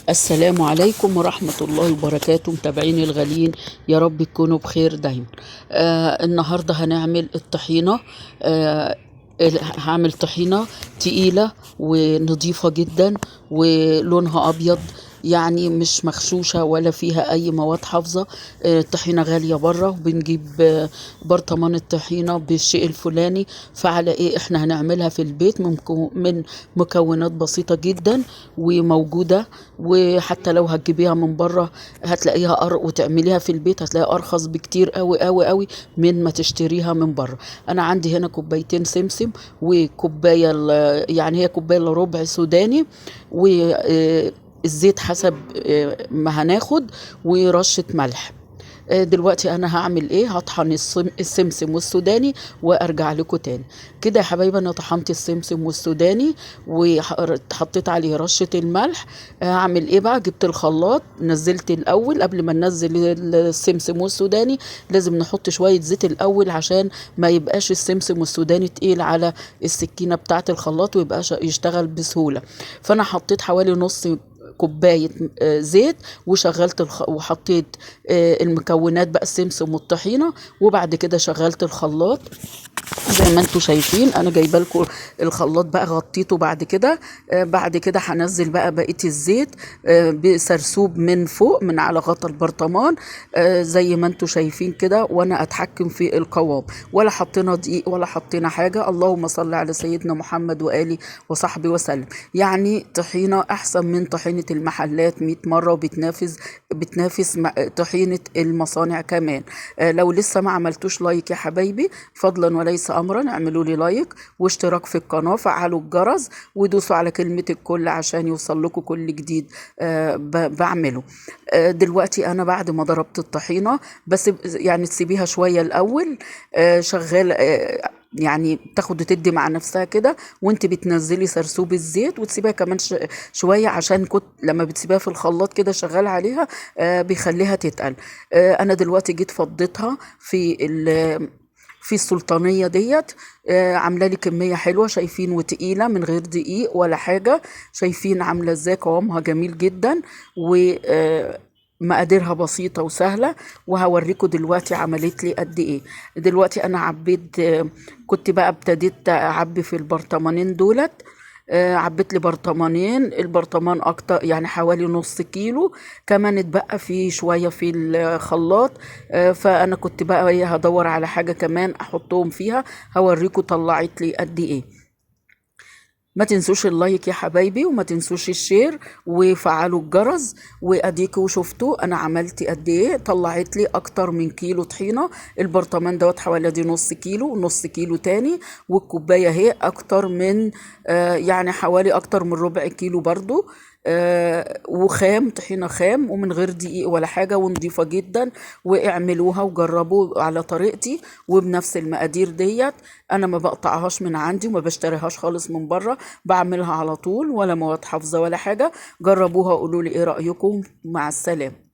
السلام عليكم ورحمة الله وبركاته، متابعيني الغاليين، يا رب تكونوا بخير دايما. النهاردة هنعمل الطحينة. آه هعمل طحينة تقيلة ونضيفة جدا ولونها أبيض، يعني مش مغشوشة ولا فيها أي مواد حافظة. الطحينة غالية بره، وبنجيب برطمان الطحينة بالشيء الفلاني. فعلى إيه إحنا هنعملها في البيت من مكونات بسيطة جدا وموجودة. وحتى لو هتجيبيها من بره هتلاقيها وتعمليها في البيت هتلاقيها ارخص بكتير قوي قوي قوي من ما تشتريها من بره. انا عندي هنا كوبايتين سمسم، وكوبايه يعني هي كوبايه الا ربع سوداني، والزيت حسب ما هناخد، ورشه ملح. دلوقتي انا هعمل ايه؟ هطحن السمسم والسوداني وارجع لكم تاني. كده يا حبايبي انا طحنت السمسم والسوداني وحطيت عليه رشة الملح. هعمل ايه بقى؟ جبت الخلاط، نزلت الاول. قبل ما ننزل السمسم والسوداني لازم نحط شوية زيت الاول، عشان ما يبقاش السمسم والسوداني تقيل على السكينة بتاعة الخلاط ويبقى يشتغل بسهولة. فانا حطيت حوالي نص كوباية زيت، وشغلت وحطيت المكونات بقى، السمسم والطحينة، وبعد كده شغلت الخلاط. زي ما انتوا شايفين انا جايبه لكم الخلاط بقى، غطيته. بعد كده هنزل بقى بقيه الزيت بسرسوب من فوق من على غطا البرطمان، زي ما انتوا شايفين كده، وانا اتحكم في القوام. ولا حطينا دقيق ولا حطينا حاجه. اللهم صل على سيدنا محمد واله وصحبه وسلم. يعني طحينه احسن من طحينه المحلات 100 مره، بتنافس طحينه المصانع كمان. لو لسه ما عملتوش لايك يا حبايبي، فضلا وليس امرا اعملوا لي لايك واشتراك في القناه، فعلوا الجرس ودوسوا على كلمه الكل عشان يوصل لكم كل جديد بعمله. دلوقتي انا بعد ما ضربت الطحينه، بس يعني تسيبيها شويه الاول شغال، يعني تاخد وتدي مع نفسها كده، وانت بتنزلي سرسوب الزيت، وتسيبها كمان شويه، عشان كنت لما بتسيبها في الخلاط كده شغال عليها بيخليها تتقل. انا دلوقتي جيت فضيتها في السلطانيه ديت. عامله لي كميه حلوه، شايفين، وتقيله من غير دقيق ولا حاجه. شايفين عامله ازاي؟ قوامها جميل جدا، و مقاديرها بسيطة وسهلة. وهوريكم دلوقتي عملت لي قد ايه. دلوقتي انا عبيت، كنت بقى ابتديت اعبي في البرطمانين دولت. عبيت لي برطمانين، البرطمان اكتر يعني حوالي نص كيلو. كمان اتبقى فيه شوية في الخلاط. فانا كنت بقى هدور على حاجة كمان احطهم فيها. هوريكم طلعت لي قد ايه. ما تنسوش اللايك يا حبايبي، وما تنسوش الشير، وفعلوا الجرس. واديكوا شفتوا انا عملت قد ايه. طلعت لي اكتر من كيلو طحينه. البرطمان دوت حوالي دي نص كيلو، نص كيلو تاني. والكوبايه اهي اكتر من يعني حوالي اكتر من ربع كيلو برضو. وخام، طحينه خام ومن غير دقيق ولا حاجه، ونضيفه جدا. واعملوها وجربوا على طريقتي وبنفس المقادير ديت. انا ما بقطعهاش من عندي وما بشتريهاش خالص من بره، بعملها على طول، ولا مواد حافظه ولا حاجه. جربوها وقولوا لي ايه رايكم. مع السلامه.